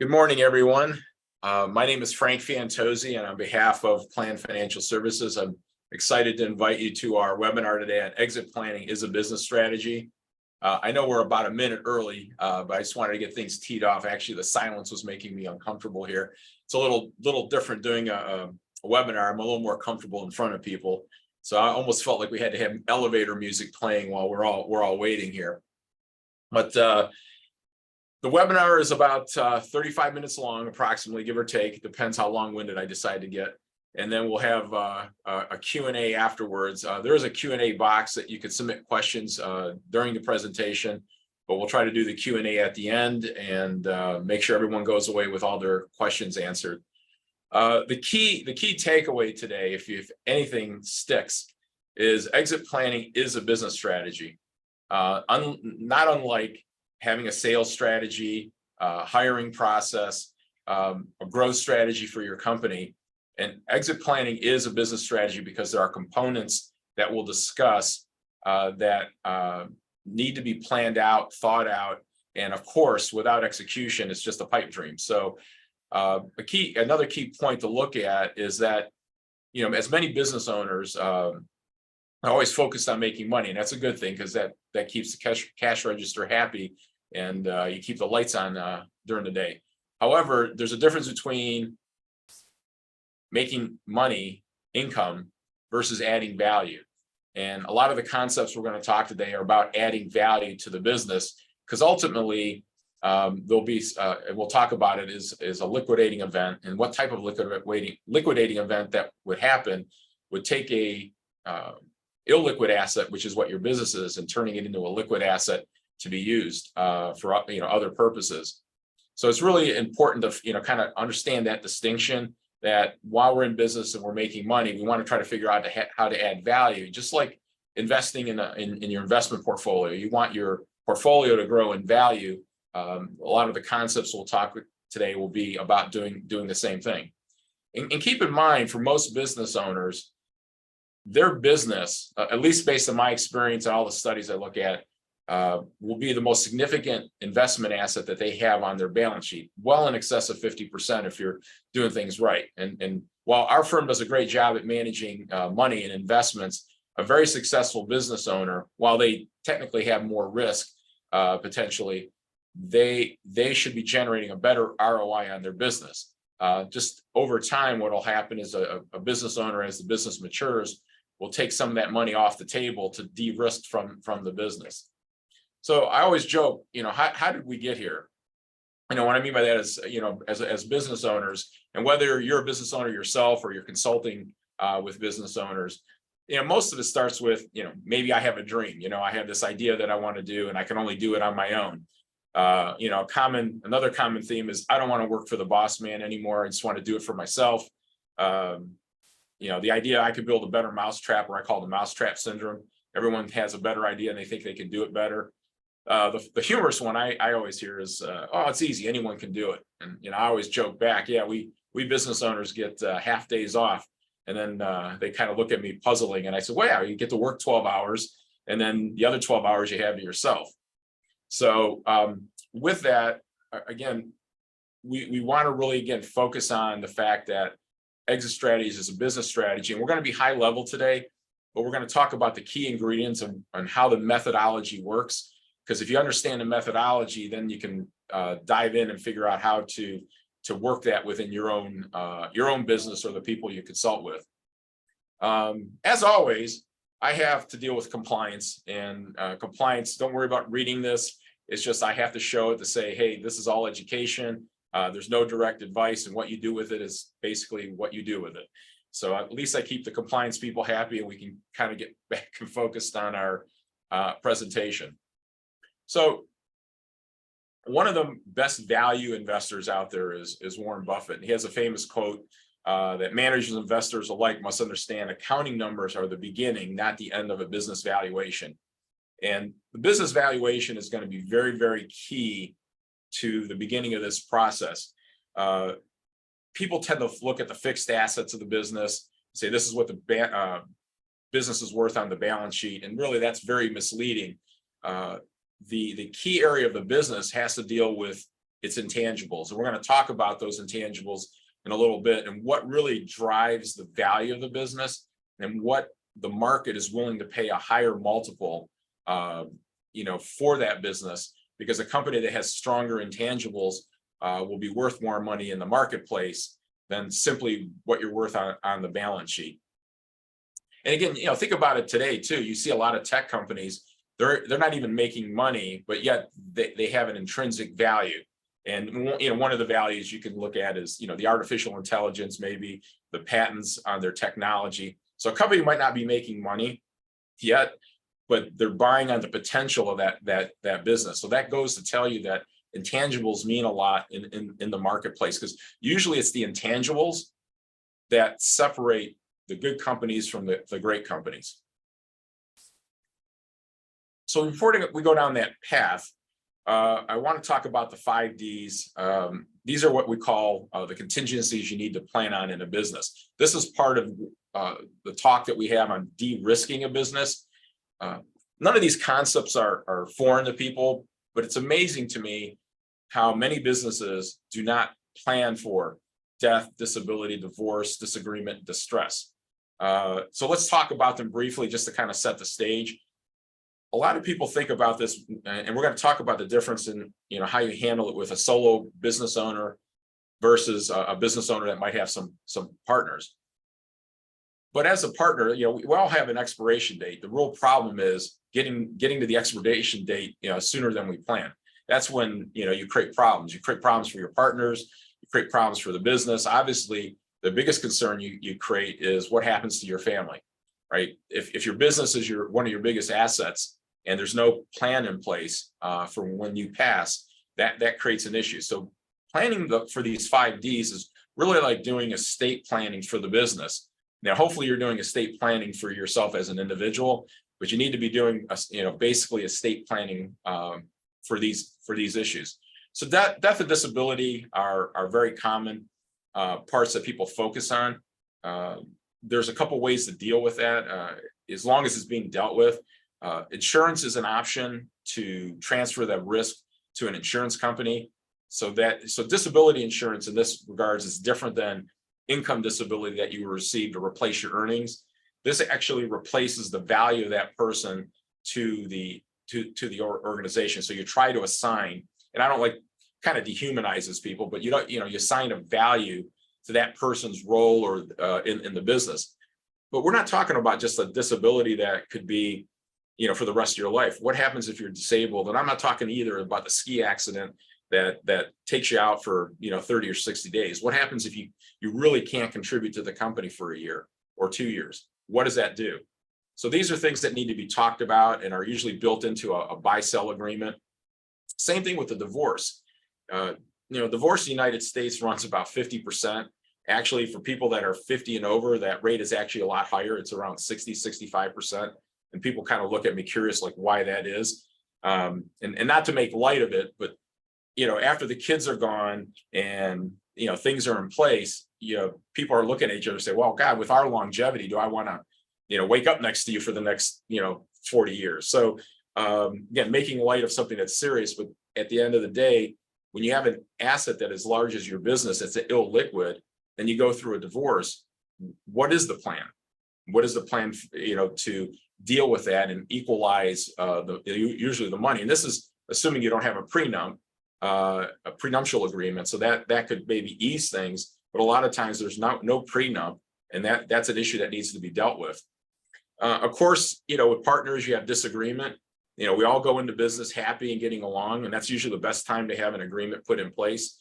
Good morning, everyone. My name is Frank Fantozzi, and on behalf of Plan Financial Services, I'm excited to invite you to our webinar today on exit planning is a business strategy. I know we're about a minute early, but I just wanted to get things teed off. Actually, the silence was making me uncomfortable here. It's a little different doing a webinar. I'm a little more comfortable in front of people, so I almost felt like we had to have elevator music playing while we're all waiting here. But the webinar is about 35 minutes long, approximately, give or take. It depends how long-winded I decide to get. And then we'll have a Q&A afterwards. There is a Q&A box that you can submit questions during the presentation, but we'll try to do the Q&A at the end and make sure everyone goes away with all their questions answered. The key takeaway today, if anything sticks, is exit planning is a business strategy. Not unlike having a sales strategy, hiring process, a growth strategy for your company. And exit planning is a business strategy because there are components that we'll discuss that need to be planned out, thought out, and of course, without execution, it's just a pipe dream. So another key point to look at is that, as many business owners are always focused on making money, and that's a good thing because that keeps the cash register happy, and you keep the lights on during the day. However, there's a difference between making money, income, versus adding value. And a lot of the concepts we're going to talk today are about adding value to the business, because ultimately there'll be, and we'll talk about it, is a liquidating event. And what type of liquidating event that would happen would take a illiquid asset, which is what your business is, and turning it into a liquid asset to be used for other purposes. So it's really important to kind of understand that distinction, that while we're in business and we're making money, we want to try to figure out how to add value. Just like investing in your investment portfolio, you want your portfolio to grow in value. A lot of the concepts we'll talk today will be about doing the same thing. And keep in mind, for most business owners, their business, at least based on my experience and all the studies I look at, will be the most significant investment asset that they have on their balance sheet, well in excess of 50% if you're doing things right. And while our firm does a great job at managing money and investments, a very successful business owner, while they technically have more risk potentially, they should be generating a better ROI on their business. Just over time, what will happen is a business owner, as the business matures, will take some of that money off the table to de-risk from the business. So I always joke, how did we get here? What I mean by that is, as business owners, and whether you're a business owner yourself or you're consulting with business owners, most of it starts with, maybe I have a dream, I have this idea that I want to do, and I can only do it on my own. Another common theme is I don't want to work for the boss man anymore. I just want to do it for myself. The idea I could build a better mousetrap, or I call it the mousetrap syndrome. Everyone has a better idea and they think they can do it better. The humorous one I always hear is, oh, it's easy, anyone can do it. And I always joke back, yeah, we business owners get half days off, and then they kind of look at me puzzling, and I said, well, yeah, you get to work 12 hours, and then the other 12 hours you have to yourself. So with that, again, we want to really focus on the fact that exit strategies is a business strategy, and we're going to be high level today, but we're going to talk about the key ingredients and how the methodology works. Because if you understand the methodology, then you can dive in and figure out how to work that within your own business or the people you consult with. As always, I have to deal with compliance, and compliance. Don't worry about reading this. It's just I have to show it to say, hey, this is all education. There's no direct advice, and what you do with it is basically what you do with it. So at least I keep the compliance people happy, and we can kind of get back and focused on our presentation. So one of the best value investors out there is Warren Buffett. He has a famous quote that managers and investors alike must understand accounting numbers are the beginning, not the end of a business valuation. And the business valuation is going to be very, very key to the beginning of this process. People tend to look at the fixed assets of the business, say this is what the business is worth on the balance sheet, and really that's very misleading. The key area of the business has to deal with it's intangibles. And we're going to talk about those intangibles in a little bit and what really drives the value of the business and what the market is willing to pay a higher multiple, for that business, because a company that has stronger intangibles will be worth more money in the marketplace than simply what you're worth on the balance sheet. And again, think about it today too. You see a lot of tech companies, they're not even making money, but yet they have an intrinsic value. And one of the values you can look at is the artificial intelligence, maybe the patents on their technology. So a company might not be making money yet, but they're buying on the potential of that business. So that goes to tell you that intangibles mean a lot in the marketplace, because usually it's the intangibles that separate the good companies from the great companies. So before we go down that path, I want to talk about the 5 Ds. These are what we call the contingencies you need to plan on in a business. This is part of the talk that we have on de-risking a business. None of these concepts are foreign to people, but it's amazing to me how many businesses do not plan for death, disability, divorce, disagreement, distress. So let's talk about them briefly just to kind of set the stage. A lot of people think about this, and we're going to talk about the difference in how you handle it with a solo business owner versus a business owner that might have some partners. But as a partner, we all have an expiration date. The real problem is getting to the expiration date sooner than we plan. That's when you create problems. You create problems for your partners. You create problems for the business. Obviously, the biggest concern you create is what happens to your family, right? If your business is one of your biggest assets, and there's no plan in place for when you pass, that creates an issue. So planning for these 5 Ds is really like doing estate planning for the business. Now, hopefully you're doing estate planning for yourself as an individual, but you need to be doing basically estate planning for these issues. So death and disability are very common parts that people focus on. There's a couple ways to deal with that as long as it's being dealt with. Insurance is an option to transfer that risk to an insurance company. So disability insurance in this regards is different than income disability that you receive to replace your earnings. This actually replaces the value of that person to the organization. So you try to assign, and I don't like kind of dehumanizes people, but you assign a value to that person's role or in the business. But we're not talking about just a disability that could be for the rest of your life. What happens if you're disabled? And I'm not talking either about the ski accident that takes you out for 30 or 60 days. What happens if you really can't contribute to the company for a year or 2 years? What does that do? So these are things that need to be talked about and are usually built into a buy-sell agreement. Same thing with the divorce. Divorce in the United States runs about 50%. Actually, for people that are 50 and over, that rate is actually a lot higher. It's around 65%. And people kind of look at me curious, like why that is. And not to make light of it, but after the kids are gone and things are in place, people are looking at each other and say, well, God, with our longevity, do I want to wake up next to you for the next 40 years? So again, making light of something that's serious, but at the end of the day, when you have an asset that is large as your business, it's illiquid, and you go through a divorce, what is the plan? What is the plan to deal with that and equalize usually the money? And this is assuming you don't have a prenuptial agreement, so that could maybe ease things, but a lot of times there's no prenup, and that's an issue that needs to be dealt with. Of course, with partners, you have disagreement. We all go into business happy and getting along, and that's usually the best time to have an agreement put in place.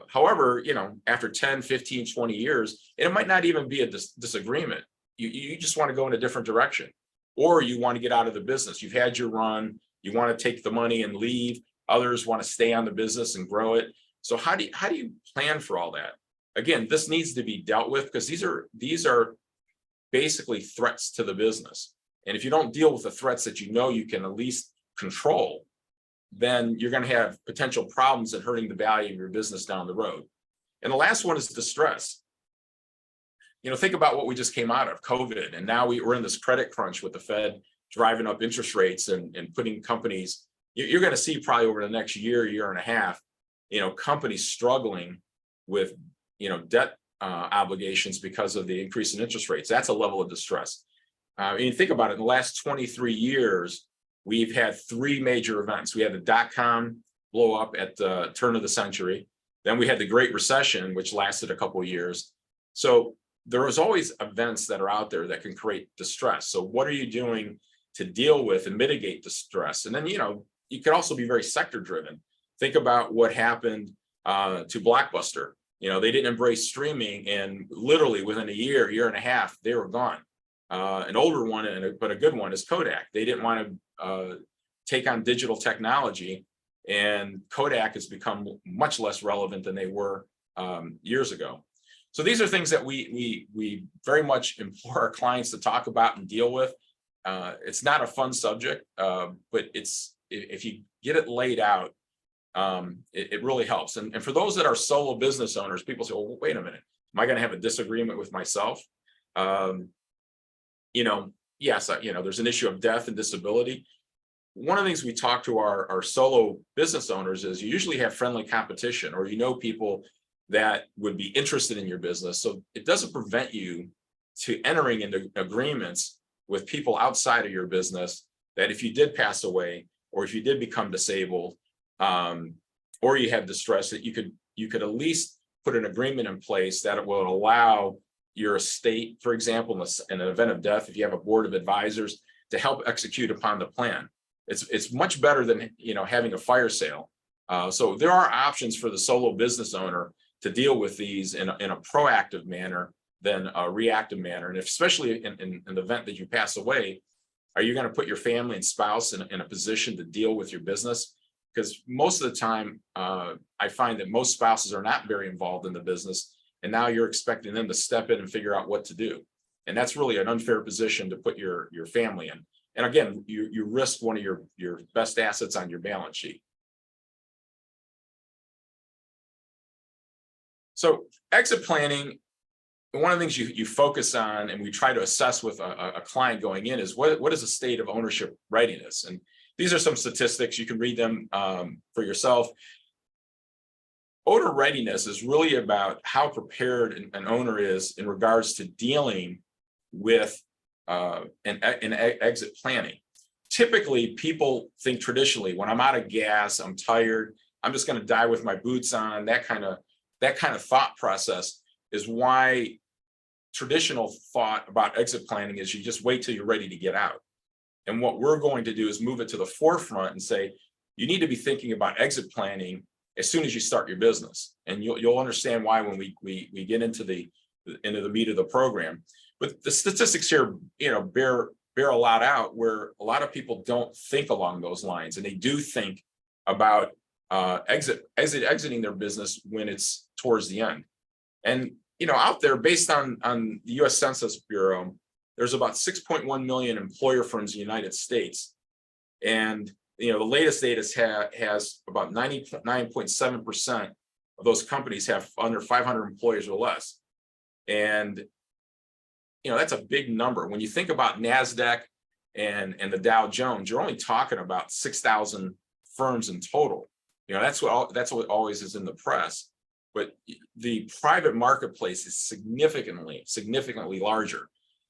However, after 10, 15, 20 years, it might not even be a disagreement. You just want to go in a different direction, or you want to get out of the business. You've had your run, you want to take the money and leave. Others want to stay on the business and grow it. So how do you plan for all that? Again, this needs to be dealt with, because these are basically threats to the business. And if you don't deal with the threats that you can at least control, then you're going to have potential problems and hurting the value of your business down the road. And the last one is distress. Think about what we just came out of, COVID, and now we're in this credit crunch with the Fed driving up interest rates and putting companies. You're going to see probably over the next year and a half, companies struggling with, debt obligations because of the increase in interest rates. That's a level of distress. And you think about it, in the last 23 years, we've had three major events. We had the dot-com blow up at the turn of the century. Then we had the Great Recession, which lasted a couple of years. So there is always events that are out there that can create distress. So what are you doing to deal with and mitigate distress? And then, you could also be very sector driven. Think about what happened to Blockbuster. They didn't embrace streaming, and literally within a year and a half, they were gone. An older one, but a good one, is Kodak. They didn't want to take on digital technology, and Kodak has become much less relevant than they were years ago. So these are things that we very much implore our clients to talk about and deal with. It's not a fun subject, but if you get it laid out, it really helps. And for those that are solo business owners, people say, well, wait a minute, am I going to have a disagreement with myself? Yes, there's an issue of death and disability. One of the things we talk to our solo business owners is you usually have friendly competition, or people that would be interested in your business. So it doesn't prevent you to entering into agreements with people outside of your business that if you did pass away, or if you did become disabled, or you have distress, that you could at least put an agreement in place that it will allow your estate, for example, in an event of death, if you have a board of advisors, to help execute upon the plan. It's much better than having a fire sale. So there are options for the solo business owner to deal with these in a proactive manner than a reactive manner. And especially in the event that you pass away, are you going to put your family and spouse in a position to deal with your business? Because most of the time, I find that most spouses are not very involved in the business, and now you're expecting them to step in and figure out what to do. And that's really an unfair position to put your family in. And again, you risk one of your best assets on your balance sheet. So exit planning, one of the things you focus on, and we try to assess with a client going in, is what is the state of ownership readiness? And these are some statistics. You can read them for yourself. Owner readiness is really about how prepared an owner is in regards to dealing with an exit planning. Typically, people think traditionally, when I'm out of gas, I'm tired, I'm just going to die with my boots on. That kind of thought process is why traditional thought about exit planning is you just wait till you're ready to get out. And what we're going to do is move it to the forefront and say, you need to be thinking about exit planning as soon as you start your business. And you'll understand why when we get into the meat of the program. But the statistics here, bear a lot out, where a lot of people don't think along those lines, and they do think about exiting their business when it's towards the end. And out there, based on the U.S. Census Bureau, there's about 6.1 million employer firms in the United States, and the latest data has about 99.7% of those companies have under 500 employees or less, and that's a big number. When you think about NASDAQ and the Dow Jones, you're only talking about 6,000 firms in total. That's what always is in the press. But the private marketplace is significantly larger.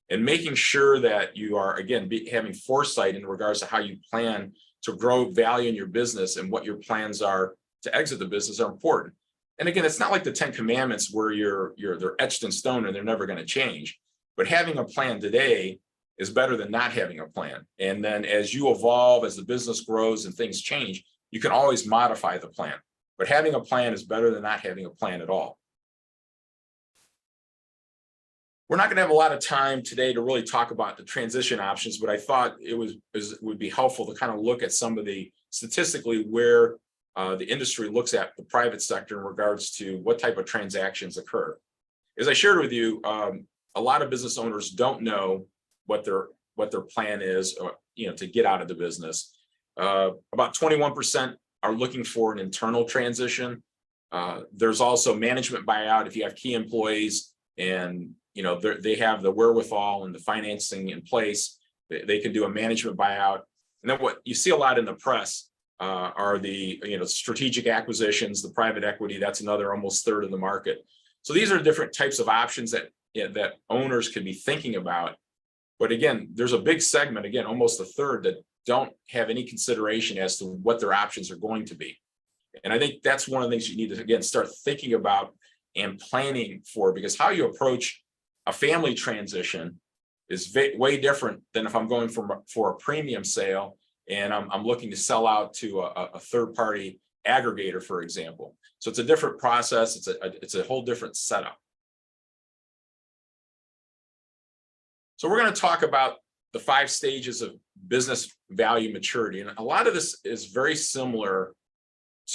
And making sure that you are, again, having foresight in regards to how you plan to grow value in your business and what your plans are to exit the business are important. And again, it's not like the 10 Commandments where they're etched in stone and they're never going to change. But having a plan today is better than not having a plan. And then as you evolve, as the business grows and things change, you can always modify the plan. But having a plan is better than not having a plan at all. We're not going to have a lot of time today to really talk about the transition options, but I thought it would be helpful to kind of look at some of the statistically where the industry looks at the private sector in regards to what type of transactions occur. As I shared with you, a lot of business owners don't know what their plan is, to get out of the business. About 21% are looking for an internal transition. There's also management buyout. If you have key employees and they have the wherewithal and the financing in place, they can do a management buyout. And then what you see a lot in the press are the strategic acquisitions, the private equity. That's another almost third of the market. So these are different types of options that that owners could be thinking about. But again, there's a big segment, again, almost a third, that don't have any consideration as to what their options are going to be. And I think that's one of the things you need to, again, start thinking about and planning for, because how you approach a family transition is way different than if I'm going for a premium sale and I'm looking to sell out to a third-party aggregator, for example. So it's a different process. It's a whole different setup. So we're going to talk about the 5 stages of business value maturity. And a lot of this is very similar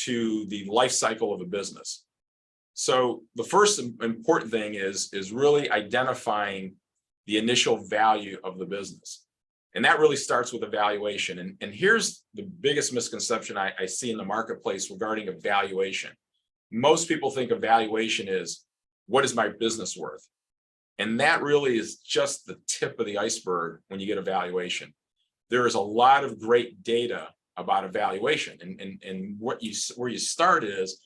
to the life cycle of a business. So the first important thing is really identifying the initial value of the business. And that really starts with evaluation. And here's the biggest misconception I see in the marketplace regarding evaluation. Most people think evaluation is, what is my business worth? And that really is just the tip of the iceberg when you get evaluation. There is a lot of great data about evaluation. And where you start is,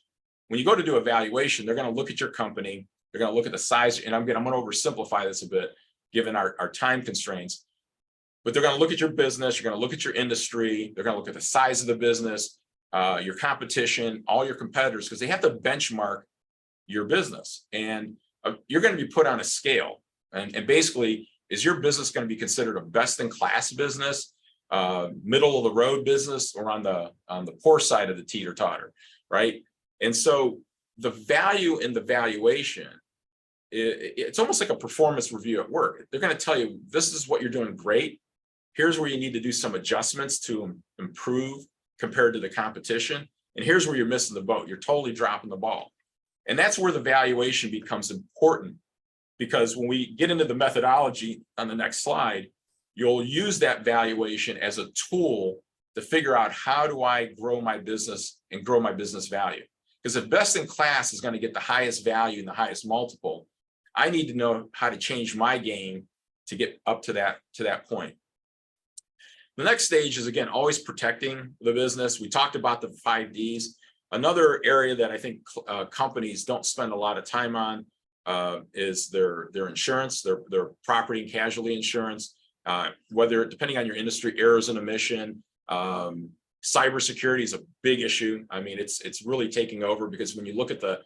when you go to do evaluation, they're going to look at your company, they're going to look at the size, and I'm going to oversimplify this a bit, given our time constraints. But they're going to look at your business, you're going to look at your industry, they're going to look at the size of the business, your competition, all your competitors, because they have to benchmark your business. And you're going to be put on a scale. And basically, is your business going to be considered a best-in-class business, middle of the road business, or on the poor side of the teeter-totter, right? And so the value in the valuation, it's almost like a performance review at work. They're going to tell you, this is what you're doing great. Here's where you need to do some adjustments to improve compared to the competition. And here's where you're missing the boat. You're totally dropping the ball. And that's where the valuation becomes important, because when we get into the methodology on the next slide, you'll use that valuation as a tool to figure out, how do I grow my business and grow my business value? Because if best in class is going to get the highest value and the highest multiple, I need to know how to change my game to get up to that point. The next stage is, again, always protecting the business. We talked about the 5 Ds. Another area that I think companies don't spend a lot of time on is their insurance, their property and casualty insurance, whether, depending on your industry, errors and omission. Cybersecurity is a big issue. I mean, it's really taking over, because when you look at the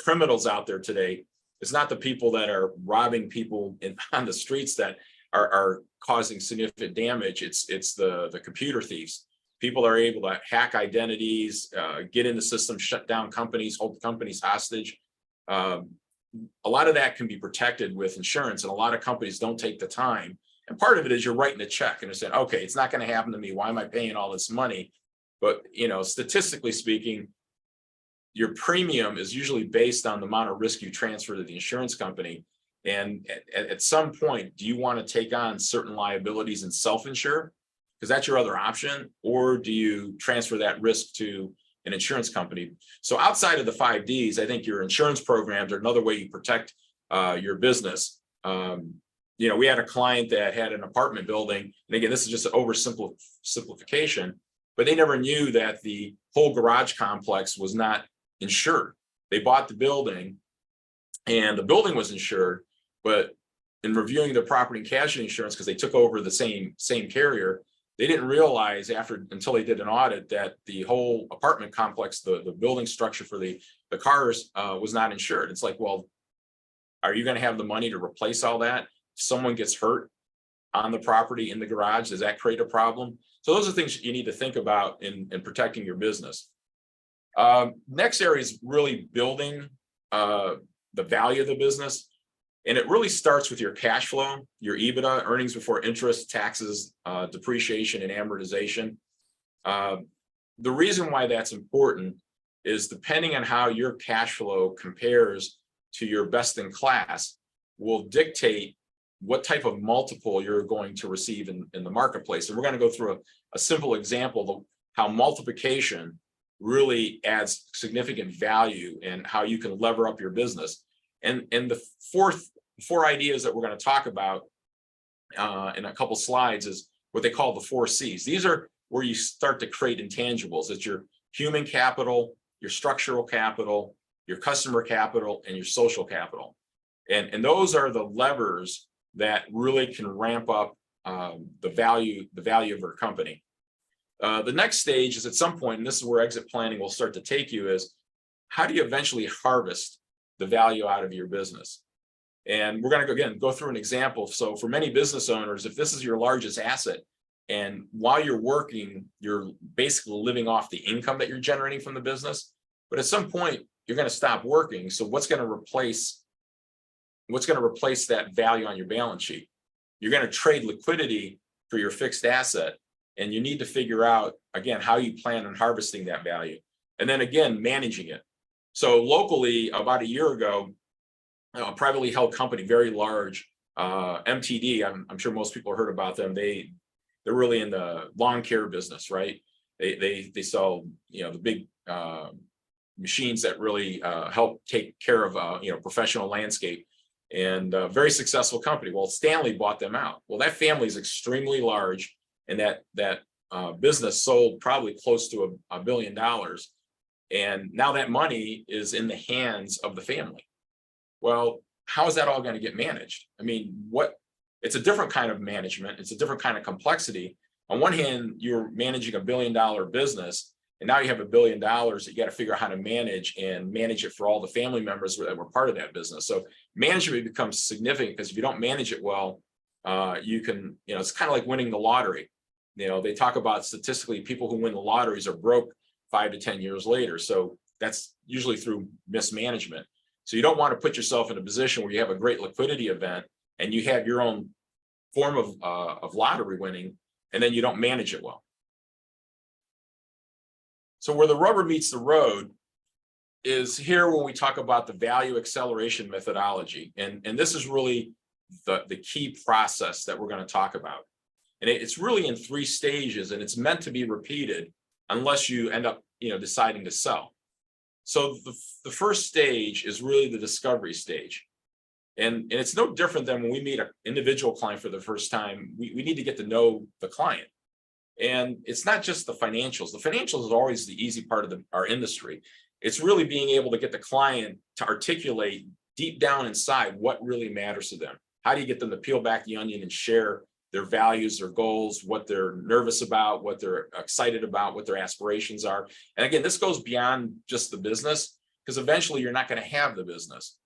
criminals out there today, it's not the people that are robbing people on the streets that are causing significant damage. It's the computer thieves. People are able to hack identities, get in the system, shut down companies, hold companies hostage. A lot of that can be protected with insurance, and a lot of companies don't take the time. And part of it is you're writing a check and you're saying, okay, it's not going to happen to me. Why am I paying all this money? But, statistically speaking, your premium is usually based on the amount of risk you transfer to the insurance company. And at some point, do you want to take on certain liabilities and self-insure? Because that's your other option. Or do you transfer that risk to an insurance company? So outside of the 5 Ds, I think your insurance programs are another way you protect your business. We had a client that had an apartment building, and again, this is just an oversimplification, but they never knew that the whole garage complex was not insured. They bought the building, and the building was insured, but in reviewing their property and casualty insurance, because they took over the same carrier, they didn't realize until they did an audit that the whole apartment complex, the building structure for the cars was not insured. It's like, well, are you going to have the money to replace all that? If someone gets hurt on the property in the garage, does that create a problem? So those are things you need to think about in protecting your business. Next area is really building the value of the business. And it really starts with your cash flow, your EBITDA, earnings before interest, taxes, depreciation, and amortization. The reason why that's important is, depending on how your cash flow compares to your best in class, will dictate what type of multiple you're going to receive in the marketplace. And we're going to go through a simple example of how multiplication really adds significant value and how you can lever up your business. And the four ideas that we're going to talk about in a couple slides is what they call the 4 Cs. These are where you start to create intangibles. It's your human capital, your structural capital, your customer capital, and your social capital. And those are the levers that really can ramp up the value of our company. The next stage is at some point, and this is where exit planning will start to take you, is how do you eventually harvest the value out of your business? And we're going to go through an example. So for many business owners, if this is your largest asset, and while you're working, you're basically living off the income that you're generating from the business, but at some point you're going to stop working. So what's going to replace that value on your balance sheet? You're going to trade liquidity for your fixed asset, and you need to figure out, again, how you plan on harvesting that value, and then again managing it. So locally, about a year ago, a privately held company, very large, MTD. I'm sure most people have heard about them. They're really in the lawn care business, right? They sell, the big machines that really help take care of professional landscape, and a very successful company. Well, Stanley bought them out. Well, that family is extremely large, and that business sold probably close to $1 billion, and now that money is in the hands of the family. Well, how is that all going to get managed? I mean, it's a different kind of management. It's a different kind of complexity. On one hand, you're managing $1 billion business, and now you have $1 billion that you got to figure out how to manage it for all the family members that were part of that business. So management becomes significant, because if you don't manage it well, you can, it's kind of like winning the lottery. They talk about statistically people who win the lotteries are broke 5 to 10 years later. So that's usually through mismanagement. So you don't want to put yourself in a position where you have a great liquidity event and you have your own form of lottery winning, and then you don't manage it well. So where the rubber meets the road is here when we talk about the value acceleration methodology. And this is really the key process that we're going to talk about. And it's really in 3 stages, and it's meant to be repeated unless you end up deciding to sell. So the first stage is really the discovery stage. And it's no different than when we meet an individual client for the first time. We need to get to know the client. And it's not just the financials. The financials is always the easy part of our industry. It's really being able to get the client to articulate deep down inside what really matters to them. How do you get them to peel back the onion and share their values, their goals, what they're nervous about, what they're excited about, what their aspirations are? And again, this goes beyond just the business, because eventually you're not going to have the business.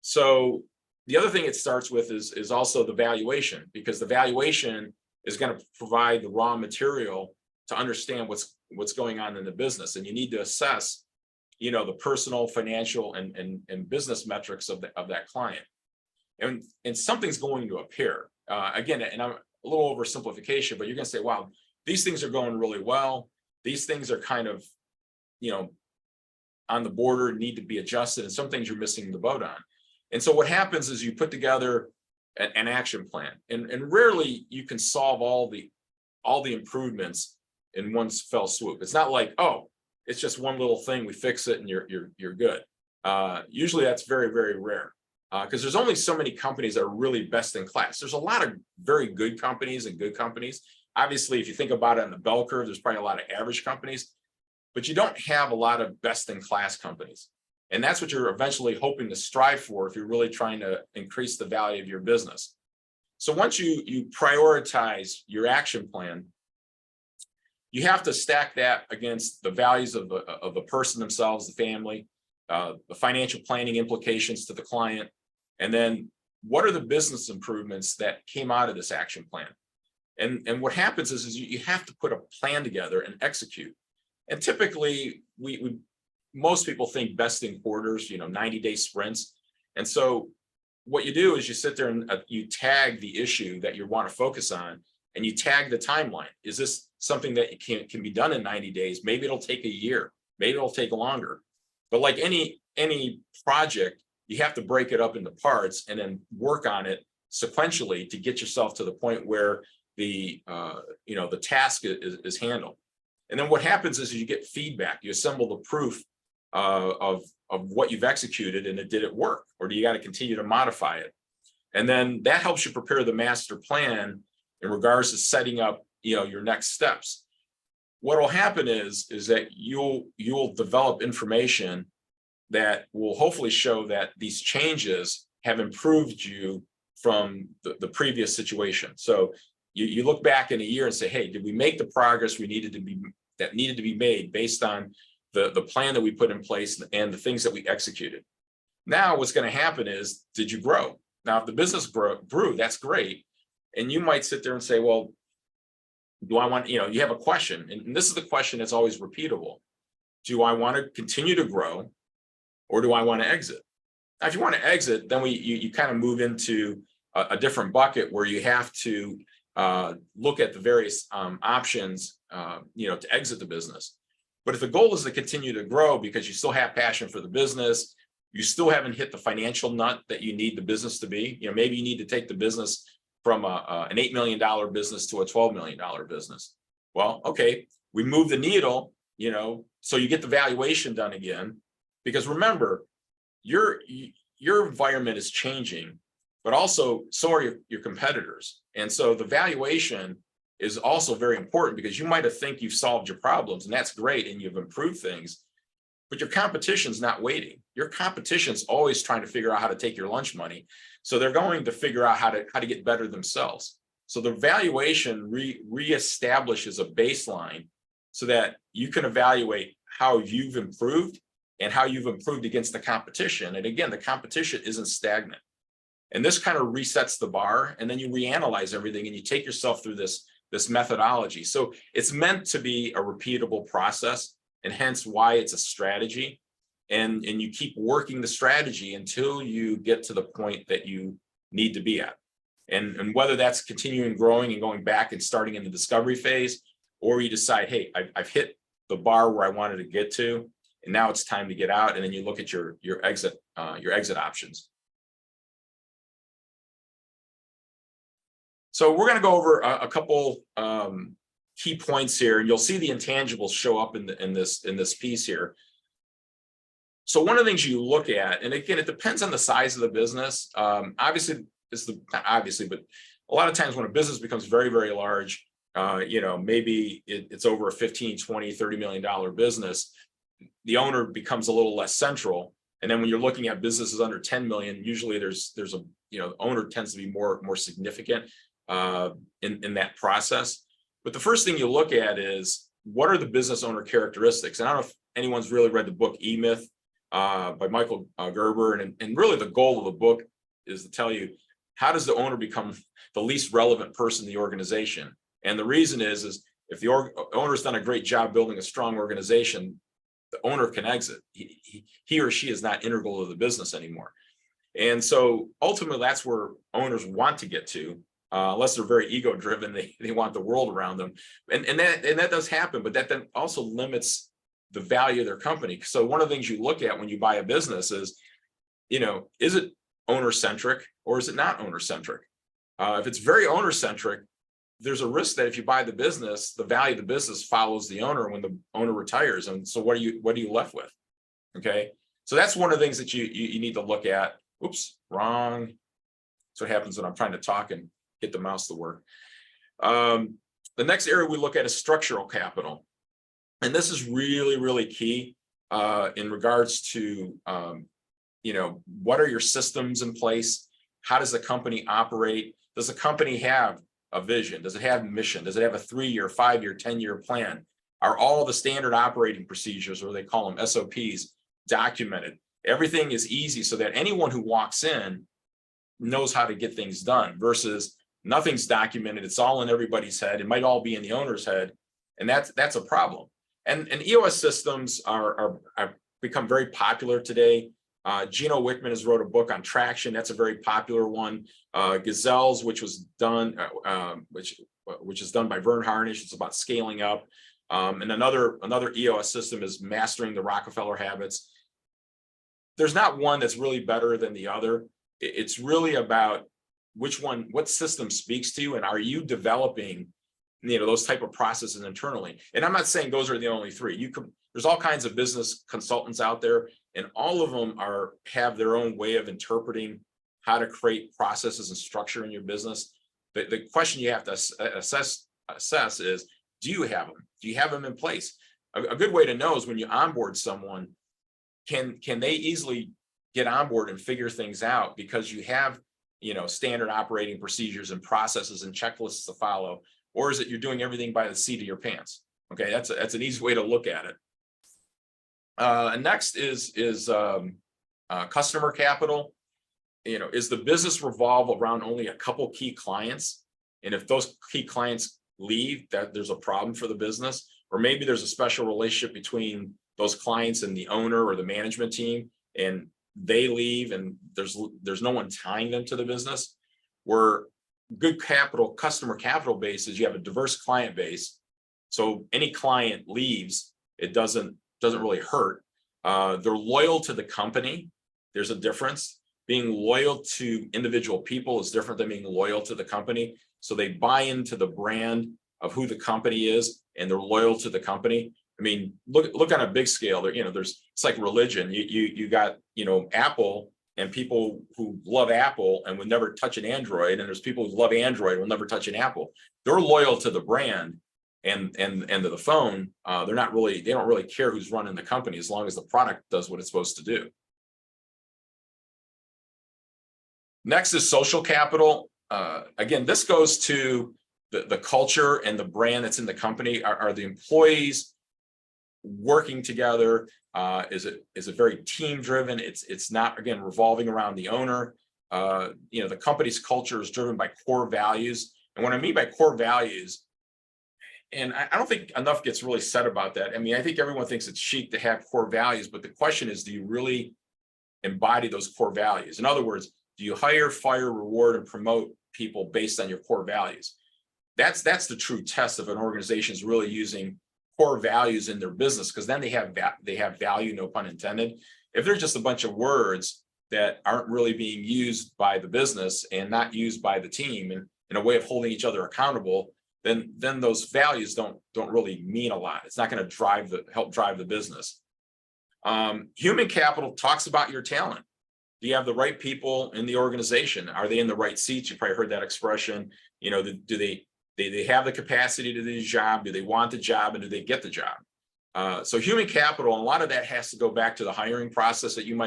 So the other thing it starts with is also the valuation, because the valuation is going to provide the raw material to understand what's going on in the business. And you need to assess, the personal, financial, and business metrics of that client. And something's going to appear. Again, and I'm a little oversimplification, but you're going to say, wow, these things are going really well. These things are kind of, on the border, need to be adjusted, and some things you're missing the boat on. And so what happens is you put together an action plan, and rarely you can solve all the improvements in one fell swoop. It's not like, oh, it's just one little thing, we fix it and you're good. Usually that's very, very rare, because there's only so many companies that are really best in class. There's a lot of very good companies and good companies. Obviously, if you think about it on the bell curve, there's probably a lot of average companies, but you don't have a lot of best in class companies. And that's what you're eventually hoping to strive for if you're really trying to increase the value of your business. So once you prioritize your action plan, you have to stack that against the values of the person themselves, the family, the financial planning implications to the client, and then what are the business improvements that came out of this action plan? And what happens is you have to put a plan together and execute. And typically, most people think best in quarters, 90-day sprints. And so what you do is you sit there and you tag the issue that you want to focus on, and you tag the timeline. Is this something that can be done in 90 days? Maybe it'll take a year, maybe it'll take longer. But like any project, you have to break it up into parts and then work on it sequentially to get yourself to the point where the task is handled. And then what happens is you get feedback. You assemble the proof of what you've executed, and did it work, or do you got to continue to modify it? And then that helps you prepare the master plan in regards to setting up your next steps. what will happen is that you'll develop information that will hopefully show that these changes have improved you from the previous situation. So you look back in a year and say, hey, did we make the progress we needed to be made based on the plan that we put in place and the things that we executed? Now what's going to happen is, did you grow? Now, if the business grew, that's great. And you might sit there and say, well, do I want, you have a question, and this is the question that's always repeatable. Do I want to continue to grow, or do I want to exit? Now, if you want to exit, then you kind of move into a different bucket where you have to look at the various options, to exit the business. But if the goal is to continue to grow because you still have passion for the business, you still haven't hit the financial nut that you need the business to be. Maybe you need to take the business from an $8 million business to a $12 million business. Well, okay, we move the needle, so you get the valuation done again, because remember, your environment is changing, but also so are your competitors. And so the valuation is also very important, because you might have think you've solved your problems, and that's great, and you've improved things, but your competition's not waiting. Your competition's always trying to figure out how to take your lunch money. So they're going to figure out how to get better themselves. So the valuation reestablishes a baseline so that you can evaluate how you've improved and how you've improved against the competition. And again, the competition isn't stagnant. And this kind of resets the bar, and then you reanalyze everything and you take yourself through this methodology. So it's meant to be a repeatable process, and hence why it's a strategy. And you keep working the strategy until you get to the point that you need to be at. And whether that's continuing growing and going back and starting in the discovery phase, or you decide, hey, I've hit the bar where I wanted to get to, and now it's time to get out. And then you look at your exit options. So we're going to go over a couple key points here, and you'll see the intangibles show up in this piece here. So one of the things you look at, and again, it depends on the size of the business. Obviously, not obviously, but a lot of times when a business becomes very, very large, maybe it's over a 15, 20, $30 million business, the owner becomes a little less central. And then when you're looking at businesses under 10 million, usually there's the owner tends to be more significant in that process. But the first thing you look at is, what are the business owner characteristics? And I don't know if anyone's really read the book E-Myth by Michael Gerber. And really the goal of the book is to tell you, how does the owner become the least relevant person in the organization? And the reason is if the owner's done a great job building a strong organization, the owner can exit. He or she is not integral to the business anymore. And so ultimately that's where owners want to get to. Unless they're very ego driven, they want the world around them. And that does happen, but that then also limits the value of their company. So one of the things you look at when you buy a business is, is it owner centric or is it not owner centric? If it's very owner centric, there's a risk that if you buy the business, the value of the business follows the owner when the owner retires. And so what are you left with? Okay. So that's one of the things that you need to look at. Oops, wrong. That's what happens when I'm trying to talk and get the mouse to work. The next area we look at is structural capital. And this is really, really key in regards to, what are your systems in place? How does the company operate? Does the company have a vision? Does it have a mission? Does it have a 3-year, 5-year, 10-year plan? Are all the standard operating procedures, or they call them SOPs, documented? Everything is easy so that anyone who walks in knows how to get things done, versus nothing's documented. It's all in everybody's head. It might all be in the owner's head. And that's a problem. And EOS systems are become very popular today. Gino Wickman has wrote a book on traction. That's a very popular one. Gazelles, which was done, which is done by Vern Harnish. It's about scaling up. And another EOS system is mastering the Rockefeller habits. There's not one that's really better than the other. It's really about what system speaks to you, and are you developing, those type of processes internally. And I'm not saying those are the only three. There's all kinds of business consultants out there, and all of them have their own way of interpreting how to create processes and structure in your business. The question you have to assess is, Do you have them? Do you have them in place? A good way to know is when you onboard someone, can they easily get on board and figure things out because you have, standard operating procedures and processes and checklists to follow, or is it you're doing everything by the seat of your pants? Okay, that's an easy way to look at it. And next is customer capital. Is the business revolve around only a couple key clients? And if those key clients leave, that there's a problem for the business, or maybe there's a special relationship between those clients and the owner or the management team, and they leave and there's no one tying them to the business. Where good customer capital base is you have a diverse client base. So any client leaves, it doesn't really hurt. They're loyal to the company. There's a difference. Being loyal to individual people is different than being loyal to the company. So they buy into the brand of who the company is, and they're loyal to the company. I mean, look on a big scale. There, it's like religion. You got, Apple and people who love Apple and would never touch an Android, and there's people who love Android and will never touch an Apple. They're loyal to the brand and to the phone. They don't really care who's running the company as long as the product does what it's supposed to do. Next is social capital. Again, this goes to the culture and the brand that's in the company. Are the employees working together? Is it very team driven? It's not, again, revolving around the owner. The company's culture is driven by core values. And what I mean by core values, and I don't think enough gets really said about that. I mean, I think everyone thinks it's chic to have core values, but the question is, do you really embody those core values? In other words, do you hire, fire, reward, and promote people based on your core values? That's the true test of an organization is really using core values in their business, because then they have value, no pun intended. If they're just a bunch of words that aren't really being used by the business and not used by the team and in a way of holding each other accountable, then those values don't really mean a lot. It's not going to help drive the business. Human capital talks about your talent. Do you have the right people in the organization? Are they in the right seats? You probably heard that expression. Do they have the capacity to do the job? Do they want the job, and do they get the job? So human capital, and a lot of that has to go back to the hiring process that you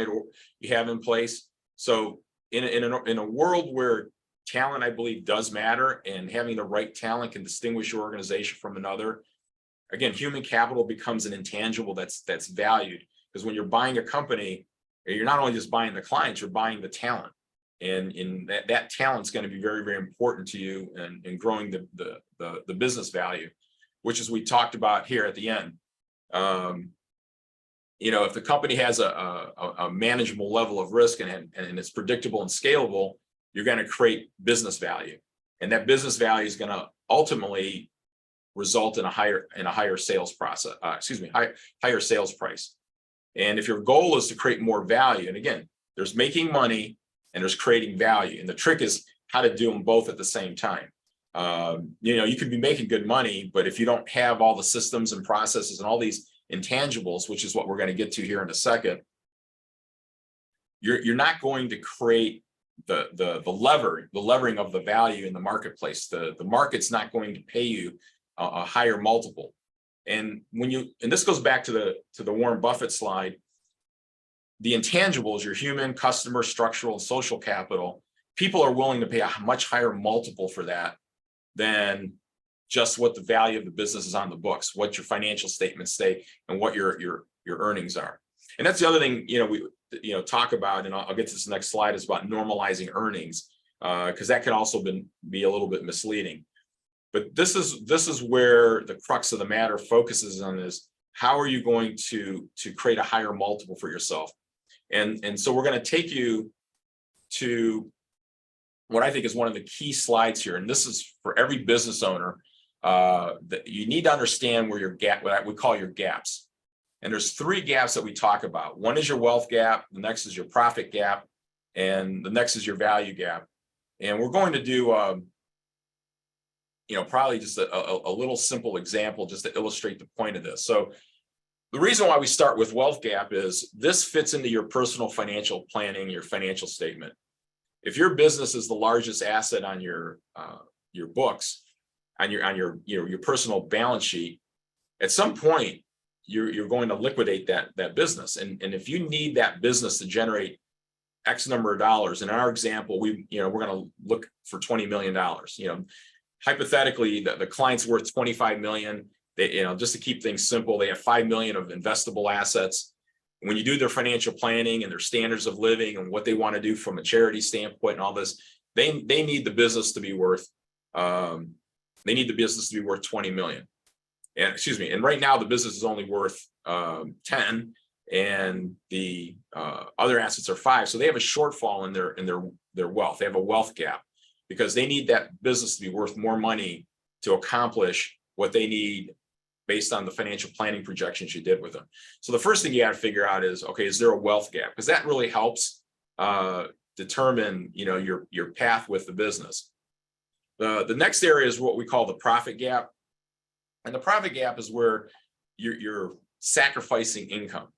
have in place. So in a world where talent, I believe, does matter, and having the right talent can distinguish your organization from another. Again, human capital becomes an intangible that's valued, because when you're buying a company, you're not only just buying the clients, you're buying the talent. And that talent's going to be very, very important to you and growing the business value, which is we talked about here at the end. If the company has a manageable level of risk and it's predictable and scalable, you're going to create business value, and that business value is going to ultimately result in a higher sales process. Higher sales price. And if your goal is to create more value, and again, there's making money and there's creating value, and the trick is how to do them both at the same time. You could be making good money, but if you don't have all the systems and processes and all these intangibles, which is what we're going to get to here in a second, you're not going to create the levering of the value in the marketplace. The market's not going to pay you a higher multiple. And this goes back to the Warren Buffett slide, the intangibles, your human, customer, structural, and social capital, people are willing to pay a much higher multiple for that than just what the value of the business is on the books, what your financial statements say, and what your earnings are. And that's the other thing, we talk about, and I'll get to this next slide, is about normalizing earnings, because that can also be a little bit misleading. But this is where the crux of the matter focuses on, is how are you going to create a higher multiple for yourself? And so we're going to take you to what I think is one of the key slides here. And this is for every business owner, that you need to understand where your gap, what we call your gaps. And there's 3 gaps that we talk about. One is your wealth gap, the next is your profit gap, and the next is your value gap. And we're going to do probably just a little simple example just to illustrate the point of this. So the reason why we start with wealth gap is this fits into your personal financial planning, your financial statement. If your business is the largest asset on your books, on your personal balance sheet, at some point you're going to liquidate that business. And if you need that business to generate X number of dollars, in our example, we're going to look for $20 million. Hypothetically, the client's worth 25 million. They, just to keep things simple, they have 5 million of investable assets. When you do their financial planning and their standards of living and what they want to do from a charity standpoint and all this, they need the business to be worth 20 million. And excuse me, and right now the business is only worth 10, and the other assets are 5. So they have a shortfall in their wealth. They have a wealth gap because they need that business to be worth more money to accomplish what they need based on the financial planning projections you did with them. So the first thing you got to figure out is, okay, is there a wealth gap? Because that really helps determine, your path with the business. The next area is what we call the profit gap. And the profit gap is where you're sacrificing income.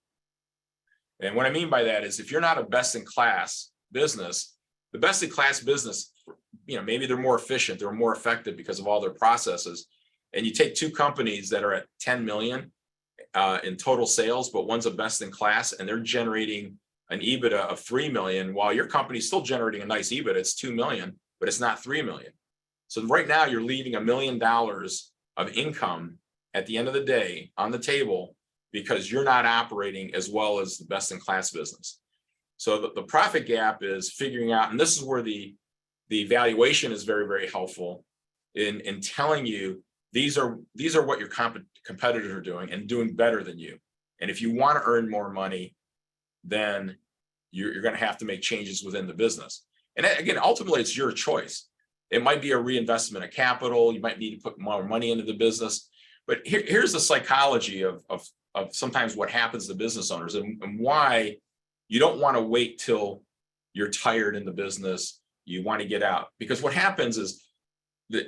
And what I mean by that is if you're not a best-in-class business, the best-in-class business, maybe they're more efficient, they're more effective because of all their processes. And you take two companies that are at 10 million in total sales, but one's a best-in-class and they're generating an EBITDA of 3 million, while your company's still generating a nice EBITDA. It's 2 million, but it's not 3 million. So right now you're leaving $1 million of income at the end of the day on the table because you're not operating as well as the best-in-class business. So the profit gap is figuring out, and this is where the valuation is very, very helpful in telling you these are what your competitors are doing and doing better than you. And if you want to earn more money, then you're going to have to make changes within the business. And again, ultimately, it's your choice. It might be a reinvestment of capital. You might need to put more money into the business. But here's the psychology of sometimes what happens to business owners and why you don't want to wait till you're tired in the business. You want to get out, because what happens is that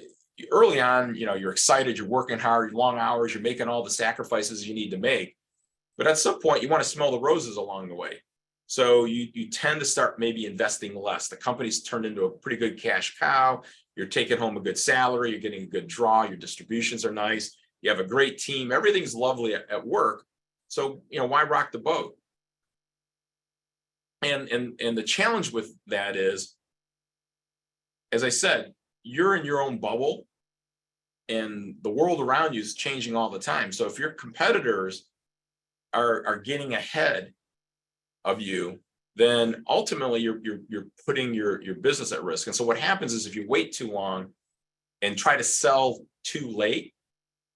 early on, you're excited, you're working hard, long hours, you're making all the sacrifices you need to make. But at some point, you want to smell the roses along the way. So you tend to start maybe investing less. The company's turned into a pretty good cash cow. You're taking home a good salary. You're getting a good draw. Your distributions are nice. You have a great team. Everything's lovely at work. So, why rock the boat? And the challenge with that is, as I said, you're in your own bubble and the world around you is changing all the time. So if your competitors are getting ahead of you, then ultimately you're putting your business at risk. And so what happens is if you wait too long and try to sell too late,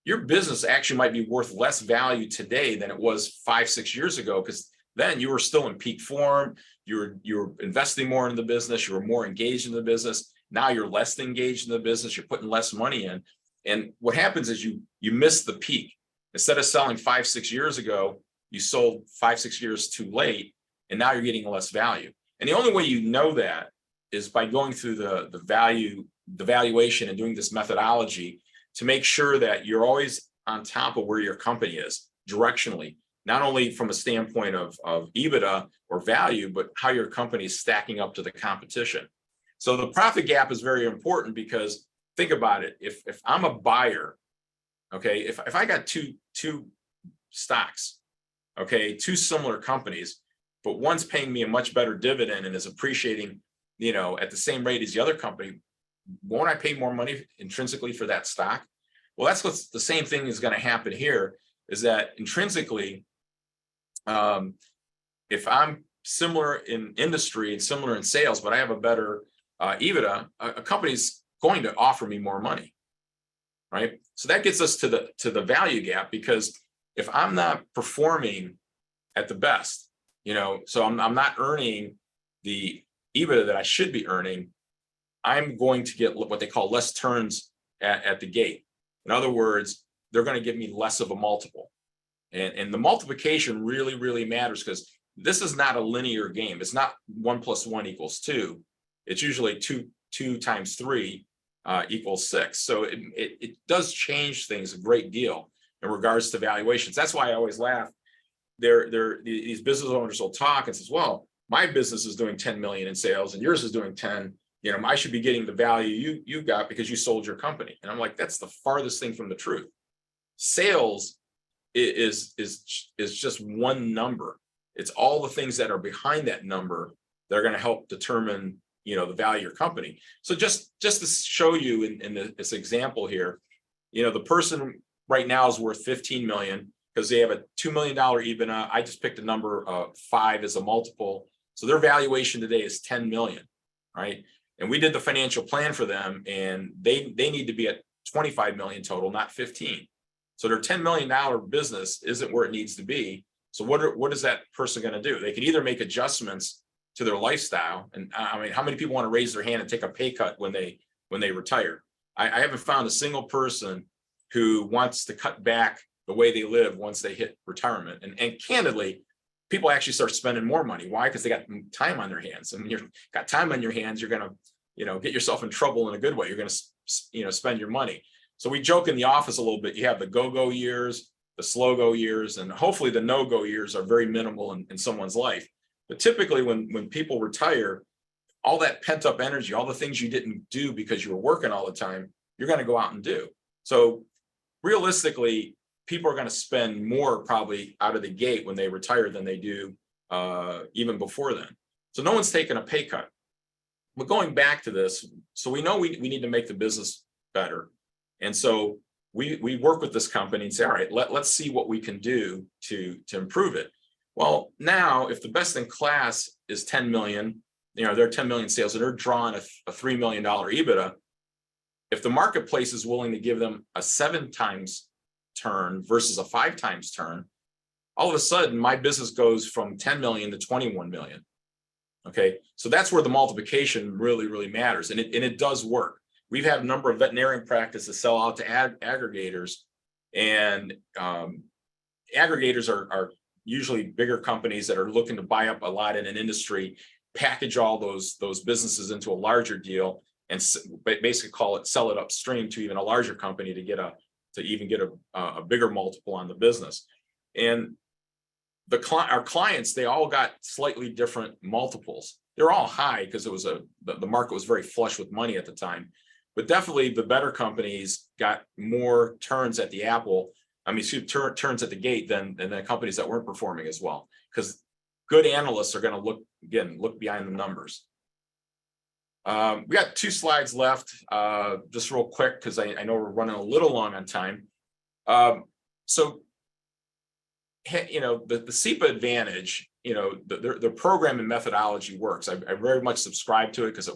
your business actually might be worth less value today than it was 5-6 years ago, because then you were still in peak form. You were investing more in the business. You were more engaged in the business. Now you're less engaged in the business. You're putting less money in. And what happens is you miss the peak. Instead of selling 5-6 years ago, you sold 5-6 years too late, and now you're getting less value. And the only way you know that is by going through the valuation and doing this methodology to make sure that you're always on top of where your company is directionally, not only from a standpoint of EBITDA or value, but how your company is stacking up to the competition. So the profit gap is very important, because think about it. If I'm a buyer, okay, if I got two stocks, okay, two similar companies, but one's paying me a much better dividend and is appreciating, at the same rate as the other company, won't I pay more money intrinsically for that stock? Well, that's what's the same thing is going to happen here, is that intrinsically, if I'm similar in industry and similar in sales, but I have a better EBITDA, a company's going to offer me more money, right? So that gets us to the value gap, because if I'm not performing at the best, so I'm not earning the EBITDA that I should be earning, I'm going to get what they call less turns at the gate. In other words, they're going to give me less of a multiple. And the multiplication really, really matters, because this is not a linear game. It's not 1 + 1 = 2. It's usually 2 times 3 equals 6. So it does change things a great deal in regards to valuations. That's why I always laugh. These business owners will talk and says, well, my business is doing 10 million in sales and yours is doing 10. I should be getting the value you got because you sold your company. And I'm like, that's the farthest thing from the truth. Sales is just one number. It's all the things that are behind that number that are going to help determine, the value of your company. So just to show you in this example here, the person right now is worth 15 million because they have a $2 million EBITDA. I just picked a number 5 as a multiple. So their valuation today is 10 million, right? And we did the financial plan for them, and they need to be at 25 million total, not 15. So their $10 million business isn't where it needs to be. So what is that person going to do? They could either make adjustments to their lifestyle. And I mean, how many people want to raise their hand and take a pay cut when they retire? I haven't found a single person who wants to cut back the way they live once they hit retirement. And candidly, people actually start spending more money. Why? Because they got time on their hands. And when you've got time on your hands, you're going to, get yourself in trouble in a good way. You're going to, spend your money. So we joke in the office a little bit. You have the go-go years, the slow-go years, and hopefully the no-go years are very minimal in someone's life. But typically when people retire, all that pent-up energy, all the things you didn't do because you were working all the time, you're going to go out and do. So realistically, people are going to spend more probably out of the gate when they retire than they do even before then. So no one's taking a pay cut. But going back to this, so we know we need to make the business better. And so we work with this company and say, all right, let's see what we can do to improve it. Well, now if the best in class is 10 million, they're 10 million sales and they're drawing a $3 million EBITDA. If the marketplace is willing to give them a 7 times turn versus a 5 times turn, all of a sudden my business goes from 10 million to 21 million. Okay, so that's where the multiplication really matters, and it does work. We've had a number of veterinarian practices sell out to aggregators, and aggregators are usually bigger companies that are looking to buy up a lot in an industry, package all those businesses into a larger deal, and basically sell it upstream to even a larger company to even get a bigger multiple on the business. And our clients, they all got slightly different multiples. They're all high because the market was very flush with money at the time. But definitely the better companies got more turns at the apple. I mean, turns at the gate than the companies that weren't performing as well. Because good analysts are going to look behind the numbers. We got 2 slides left, just real quick, because I know we're running a little long on time. So, the CEPA advantage, the program and methodology works. I very much subscribe to it because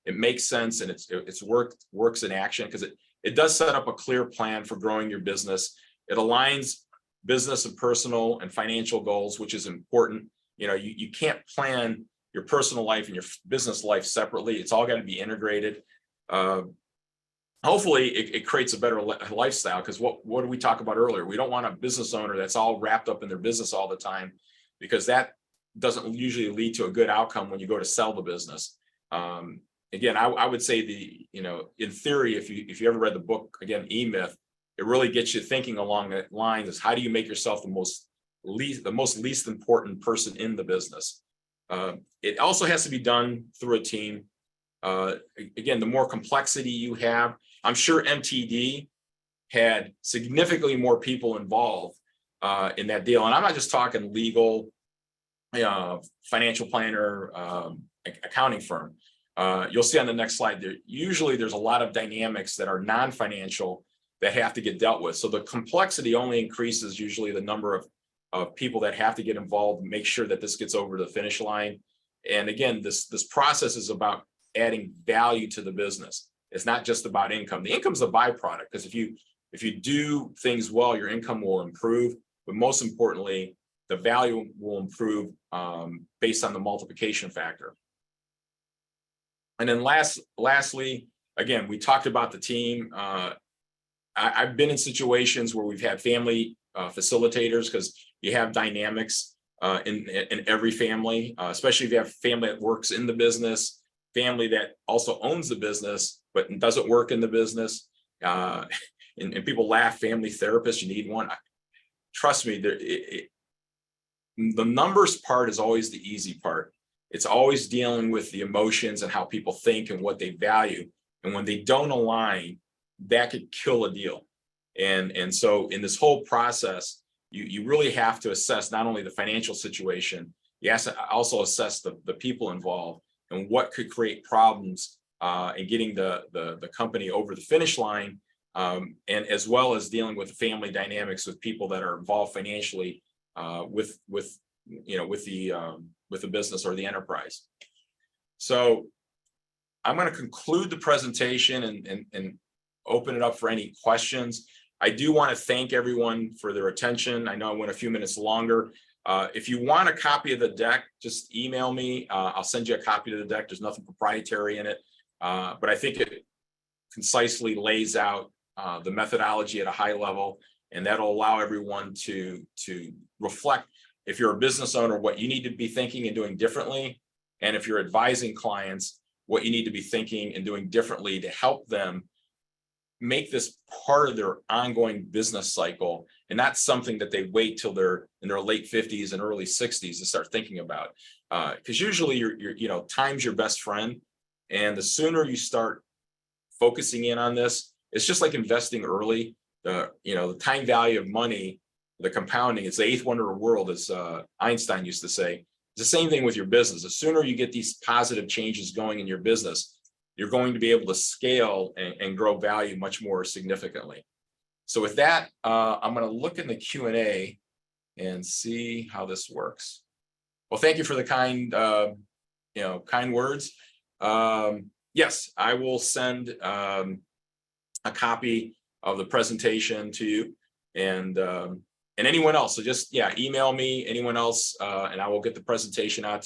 it makes sense, and it's works in action, because it does set up a clear plan for growing your business. It aligns business and personal and financial goals, which is important. You can't plan your personal life and your business life separately. It's all got to be integrated. Hopefully it creates a better lifestyle, because what did we talk about earlier? We don't want a business owner that's all wrapped up in their business all the time, because that doesn't usually lead to a good outcome when you go to sell the business. Again, I would say in theory, if you ever read the book, again, E-Myth, it really gets you thinking along that line, is how do you make yourself the most least important person in the business? It also has to be done through a team. Again, the more complexity you have, I'm sure MTD had significantly more people involved in that deal. And I'm not just talking legal, financial planner, accounting firm. You'll see on the next slide, there's a lot of dynamics that are non-financial that have to get dealt with. So the complexity only increases usually the number of people that have to get involved and make sure that this gets over the finish line. And again, this process is about adding value to the business. It's not just about income. The income's a byproduct, because if you do things well, your income will improve. But most importantly, the value will improve based on the multiplication factor. And then lastly, again, we talked about the team. I've been in situations where we've had family facilitators, because you have dynamics in every family, especially if you have family that works in the business, family that also owns the business but doesn't work in the business. And people laugh, family therapist, you need one. Trust me, the numbers part is always the easy part. It's always dealing with the emotions and how people think and what they value. And when they don't align, that could kill a deal. And so in this whole process, you really have to assess not only the financial situation, you have to also assess the people involved and what could create problems in getting the company over the finish line, and as well as dealing with the family dynamics with people that are involved financially with the business or the enterprise. So I'm going to conclude the presentation and open it up for any questions. I do want to thank everyone for their attention. I know I went a few minutes longer. If you want a copy of the deck, just email me. I'll send you a copy of the deck. There's nothing proprietary in it, but I think it concisely lays out the methodology at a high level, and that'll allow everyone to reflect, if you're a business owner, what you need to be thinking and doing differently, and if you're advising clients, what you need to be thinking and doing differently to help them make this part of their ongoing business cycle, and not something that they wait till they're in their late 50s and early 60s to start thinking about. Because usually your time's your best friend, and the sooner you start focusing in on this, it's just like investing early. The time value of money, the compounding, it's the eighth wonder of the world, as Einstein used to say. It's the same thing with your business. The sooner you get these positive changes going in your business, you're going to be able to scale and grow value much more significantly. So with that, I'm going to look in the Q&A and see how this works. Well, thank you for the kind words. Yes, I will send a copy of the presentation to you, and anyone else. So just email me, anyone else, and I will get the presentation out to you.